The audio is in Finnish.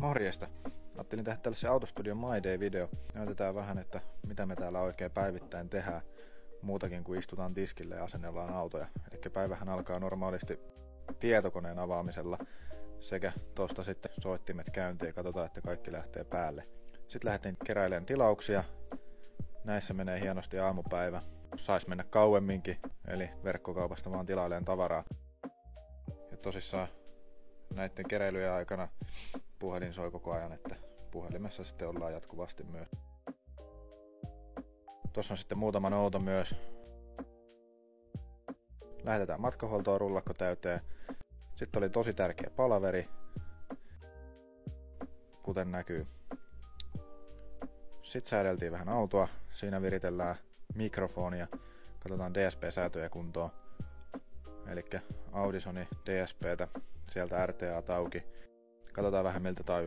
Morjesta. Ajattelin tehdä tällaisen Autostudio My Day-video. Näytetään vähän, että mitä me täällä oikein päivittäin tehdään muutakin kuin istutaan tiskille ja asennellaan autoja. Eli päivähän alkaa normaalisti tietokoneen avaamisella sekä tosta sitten soittimet käyntiin ja katsotaan, että kaikki lähtee päälle. Sitten lähdettiin keräilemään tilauksia. Näissä menee hienosti aamupäivä. Sais mennä kauemminkin, eli verkkokaupasta vaan tilaileen tavaraa. Ja tosissaan näiden keräilyjen aikana puhelin soi koko ajan, että puhelimessa sitten ollaan jatkuvasti myös. Tuossa on sitten muutama nouto myös. Lähetetään matkahuoltoon rullakko täyteen. Sitten oli tosi tärkeä palaveri, kuten näkyy. Sitten säädeltiin vähän autoa. Siinä viritellään mikrofonia. Katsotaan DSP-säätöjä kuntoon. Elikkä Audisoni DSPtä, sieltä RTA auki. Katsotaan vähän miltä